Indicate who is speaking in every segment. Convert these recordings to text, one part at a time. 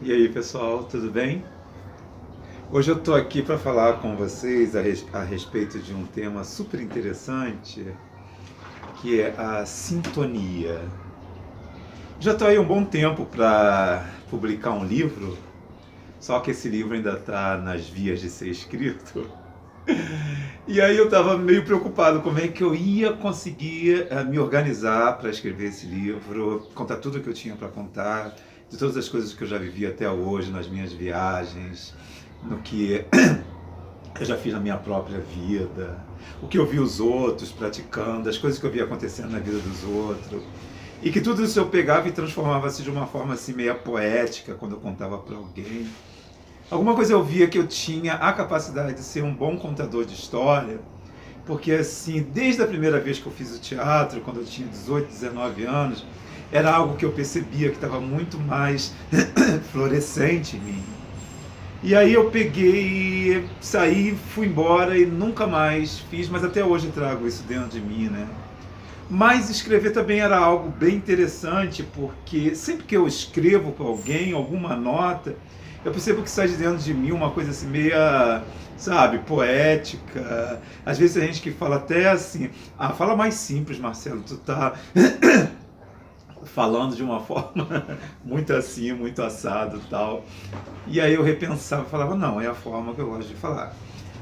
Speaker 1: E aí, pessoal, tudo bem? Hoje eu estou aqui para falar com vocês a respeito de um tema super interessante, que é a sintonia. Já estou aí um bom tempo para publicar um livro, só que esse livro ainda está nas vias de ser escrito. E aí eu estava meio preocupado como é que eu ia conseguir me organizar para escrever esse livro, contar tudo o que eu tinha para contar, de todas as coisas que eu já vivi até hoje nas minhas viagens, no que eu já fiz na minha própria vida, o que eu vi os outros praticando, as coisas que eu vi acontecendo na vida dos outros. E que tudo isso eu pegava e transformava-se de uma forma assim meio poética quando eu contava para alguém. Alguma coisa eu via que eu tinha a capacidade de ser um bom contador de história, porque assim, desde a primeira vez que eu fiz o teatro, quando eu tinha 18, 19 anos, era algo que eu percebia que estava muito mais florescente em mim. E aí eu peguei, saí, fui embora e nunca mais fiz, mas até hoje eu trago isso dentro de mim, né? Mas escrever também era algo bem interessante, porque sempre que eu escrevo para alguém alguma nota, eu percebo que sai de dentro de mim uma coisa assim meia, sabe, poética. Às vezes a gente que fala até assim, fala mais simples, Marcelo, tu tá falando de uma forma muito assim, muito assado e tal. E aí eu repensava e falava, não, é a forma que eu gosto de falar.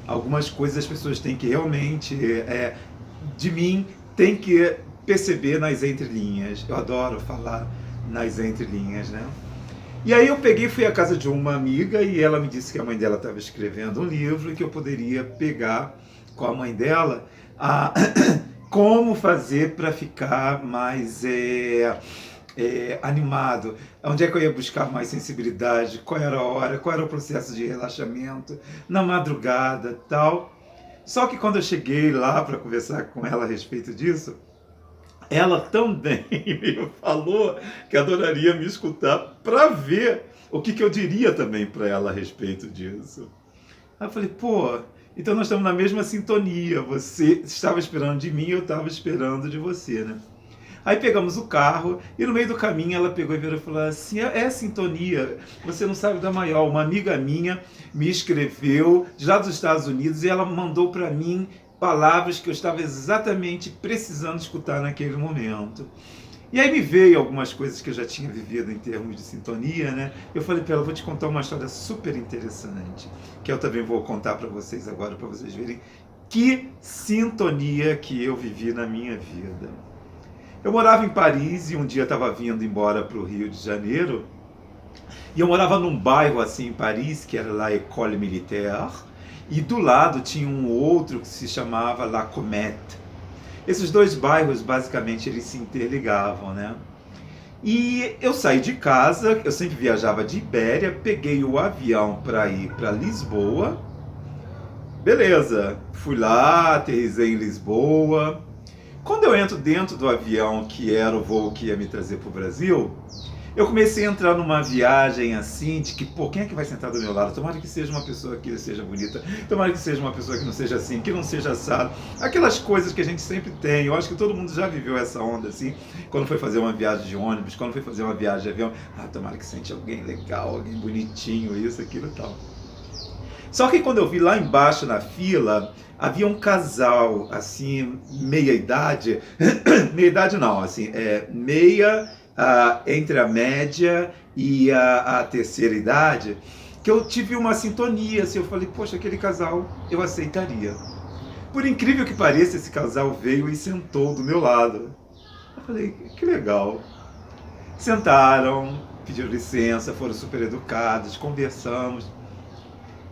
Speaker 1: Algumas coisas as pessoas têm que realmente, de mim, tem que perceber nas entrelinhas. Eu adoro falar nas entrelinhas, né? E aí eu peguei, fui à casa de uma amiga e ela me disse que a mãe dela estava escrevendo um livro e que eu poderia pegar com a mãe dela a como fazer para ficar mais animado, onde é que eu ia buscar mais sensibilidade, qual era a hora, qual era o processo de relaxamento, na madrugada tal. Só que quando eu cheguei lá para conversar com ela a respeito disso, ela também me falou que adoraria me escutar para ver o que eu diria também para ela a respeito disso. Aí eu falei, pô, então nós estamos na mesma sintonia. Você estava esperando de mim, eu estava esperando de você, né? Aí pegamos o carro e no meio do caminho ela pegou e virou e falou assim, é sintonia, você não sabe da maior. Uma amiga minha me escreveu já dos Estados Unidos e ela mandou para mim palavras que eu estava exatamente precisando escutar naquele momento. E aí me veio algumas coisas que eu já tinha vivido em termos de sintonia, né? Eu falei para ela, vou te contar uma história super interessante, que eu também vou contar para vocês agora, para vocês verem que sintonia que eu vivi na minha vida. Eu morava em Paris e um dia estava vindo embora para o Rio de Janeiro. E eu morava num bairro assim em Paris, que era La École Militaire. E do lado tinha um outro que se chamava La Comète. Esses dois bairros, basicamente, eles se interligavam, né? E eu saí de casa, eu sempre viajava de Ibéria, peguei o avião para ir para Lisboa. Beleza, fui lá, aterrissei em Lisboa. Quando eu entro dentro do avião, que era o voo que ia me trazer para o Brasil, eu comecei a entrar numa viagem assim, de que, pô, quem é que vai sentar do meu lado? Tomara que seja uma pessoa que seja bonita, tomara que seja uma pessoa que não seja assim, que não seja assado. Aquelas coisas que a gente sempre tem, eu acho que todo mundo já viveu essa onda assim, quando foi fazer uma viagem de ônibus, quando foi fazer uma viagem de avião, tomara que sente alguém legal, alguém bonitinho, isso, aquilo e tal. Só que quando eu vi lá embaixo na fila, havia um casal, assim, meia idade, meia idade não, assim, meia entre a média e a terceira idade, que eu tive uma sintonia, assim, eu falei, poxa, aquele casal eu aceitaria. Por incrível que pareça, esse casal veio e sentou do meu lado. Eu falei, que legal. Sentaram, pediram licença, foram super educados, conversamos.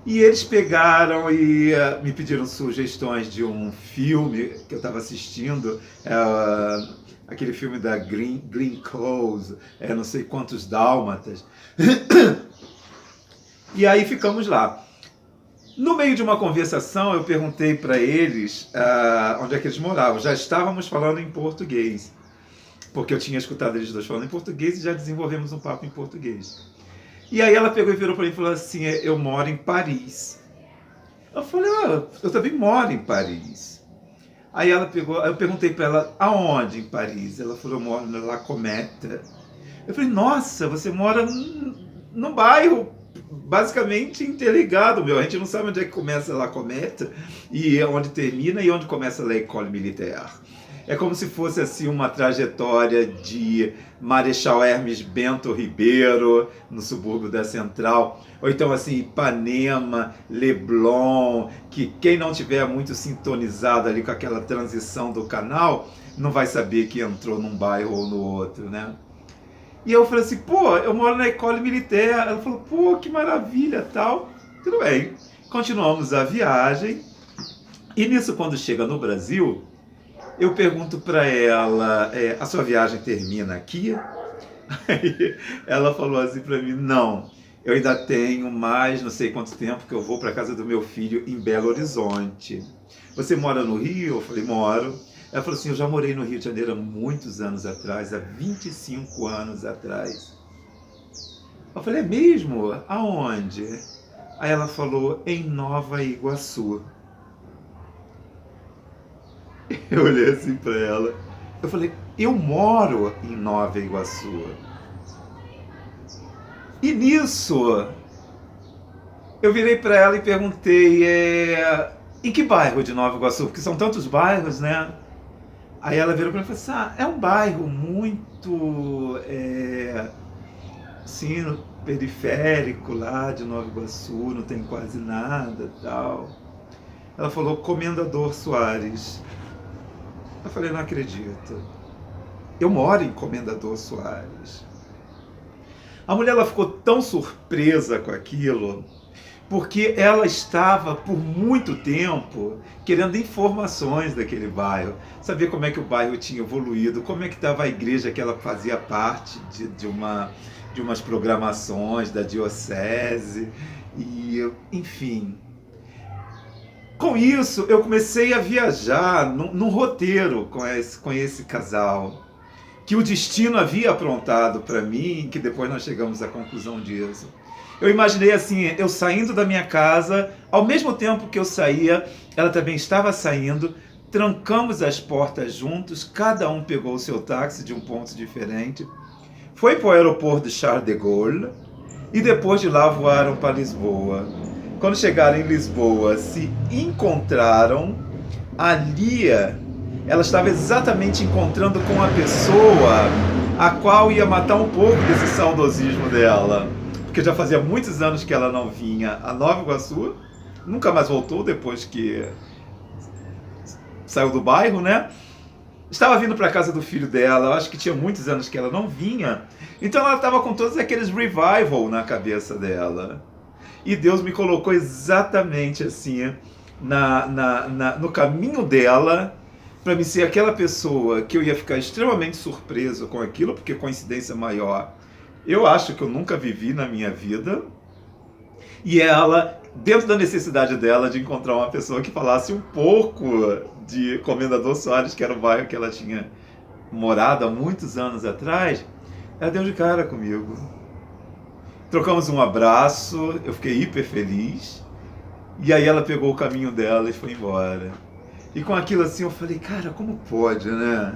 Speaker 1: E eles pegaram e me pediram sugestões de um filme que eu estava assistindo, aquele filme da Glenn Close, não sei quantos dálmatas. E aí ficamos lá. No meio de uma conversação, eu perguntei para eles onde é que eles moravam. Já estávamos falando em português, porque eu tinha escutado eles dois falando em português e já desenvolvemos um papo em português. E aí ela pegou e virou para mim e falou assim, eu moro em Paris. Eu falei, eu também moro em Paris. Aí ela pegou, eu perguntei para ela, aonde em Paris? Ela falou, eu moro na La Comète. Eu falei, nossa, você mora num bairro basicamente interligado, meu. A gente não sabe onde é que começa La Comète e onde termina e onde começa La École Militaire. É como se fosse assim uma trajetória de Marechal Hermes Bento Ribeiro, no subúrbio da Central, ou então assim Ipanema, Leblon, que quem não tiver muito sintonizado ali com aquela transição do canal, não vai saber que entrou num bairro ou no outro, né? E eu falei assim, pô, eu moro na École Militaire. Ela falou, pô, que maravilha, tal. Tudo bem. Continuamos a viagem. E nisso, quando chega no Brasil, eu pergunto para ela, a sua viagem termina aqui? Aí ela falou assim para mim, não, eu ainda tenho mais não sei quanto tempo que eu vou para casa do meu filho em Belo Horizonte. Você mora no Rio? Eu falei, moro. Ela falou assim, eu já morei no Rio de Janeiro há muitos anos atrás, há 25 anos atrás. Eu falei, é mesmo? Aonde? Aí ela falou, em Nova Iguaçu. Eu olhei assim para ela, eu falei, eu moro em Nova Iguaçu. E nisso, eu virei para ela e perguntei, em que bairro de Nova Iguaçu? Porque são tantos bairros, né? Aí ela virou para mim e falou assim, é um bairro muito, assim, periférico lá de Nova Iguaçu, não tem quase nada e tal. Ela falou, Comendador Soares. Eu falei, não acredito. Eu moro em Comendador Soares. A mulher ela ficou tão surpresa com aquilo, porque ela estava por muito tempo querendo informações daquele bairro, saber como é que o bairro tinha evoluído, como é que estava a igreja que ela fazia parte de umas programações da diocese, e enfim. Com isso, eu comecei a viajar num roteiro com esse casal, que o destino havia aprontado para mim, que depois nós chegamos à conclusão disso. Eu imaginei assim, eu saindo da minha casa, ao mesmo tempo que eu saía, ela também estava saindo, trancamos as portas juntos, cada um pegou o seu táxi de um ponto diferente, foi para o aeroporto de Charles de Gaulle e depois de lá voaram para Lisboa. Quando chegaram em Lisboa, se encontraram, ali ela estava exatamente encontrando com a pessoa a qual ia matar um pouco desse saudosismo dela. Porque já fazia muitos anos que ela não vinha a Nova Iguaçu, nunca mais voltou depois que saiu do bairro, né? Estava vindo para a casa do filho dela, eu acho que tinha muitos anos que ela não vinha, então ela estava com todos aqueles revival na cabeça dela. E Deus me colocou exatamente assim, no caminho dela, para me ser aquela pessoa que eu ia ficar extremamente surpreso com aquilo, porque coincidência maior, eu acho que eu nunca vivi na minha vida, e ela, dentro da necessidade dela de encontrar uma pessoa que falasse um pouco de Comendador Soares, que era o bairro que ela tinha morado há muitos anos atrás, ela deu de cara comigo. Trocamos um abraço, eu fiquei hiper feliz, e aí ela pegou o caminho dela e foi embora. E com aquilo assim eu falei, cara, como pode, né?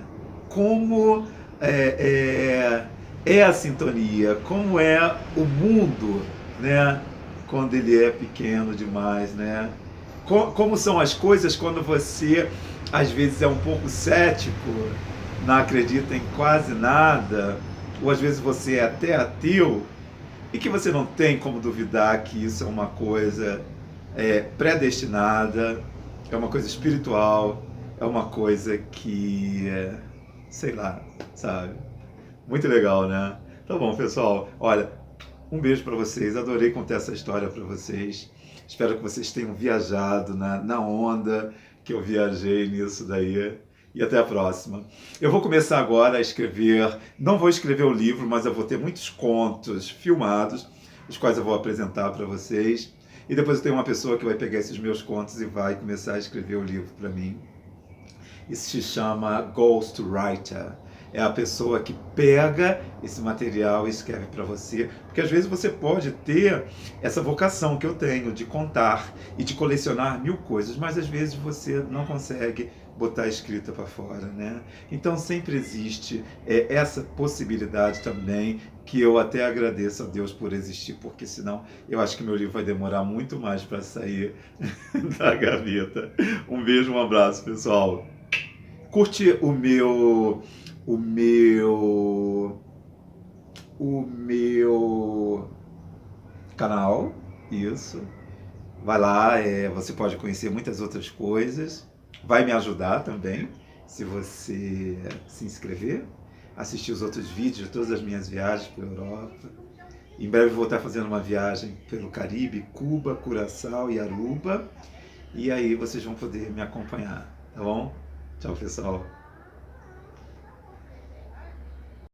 Speaker 1: Como é a sintonia, como é o mundo, né? Quando ele é pequeno demais, né? Como são as coisas quando você, às vezes, é um pouco cético, não acredita em quase nada, ou às vezes você é até ateu, e que você não tem como duvidar que isso é uma coisa predestinada, é uma coisa espiritual, é uma coisa que, sei lá, sabe? Muito legal, né? Tá bom, pessoal. Olha, um beijo para vocês. Adorei contar essa história para vocês. Espero que vocês tenham viajado na onda que eu viajei nisso daí. E até a próxima. Eu vou começar agora a escrever, não vou escrever o livro, mas eu vou ter muitos contos filmados, os quais eu vou apresentar para vocês. E depois eu tenho uma pessoa que vai pegar esses meus contos e vai começar a escrever o livro para mim. Isso se chama Ghostwriter. É a pessoa que pega esse material e escreve para você. Porque às vezes você pode ter essa vocação que eu tenho de contar e de colecionar 1000 coisas, mas às vezes você não consegue botar a escrita para fora, né? Então sempre existe essa possibilidade também, que eu até agradeço a Deus por existir, porque senão eu acho que meu livro vai demorar muito mais para sair da gaveta. Um beijo, um abraço, pessoal. Curte o meu, o meu canal, isso. Vai lá, você pode conhecer muitas outras coisas. Vai me ajudar também, se você se inscrever, assistir os outros vídeos de todas as minhas viagens pela Europa. Em breve vou estar fazendo uma viagem pelo Caribe, Cuba, Curaçao e Aruba. E aí vocês vão poder me acompanhar, tá bom? Tchau, pessoal.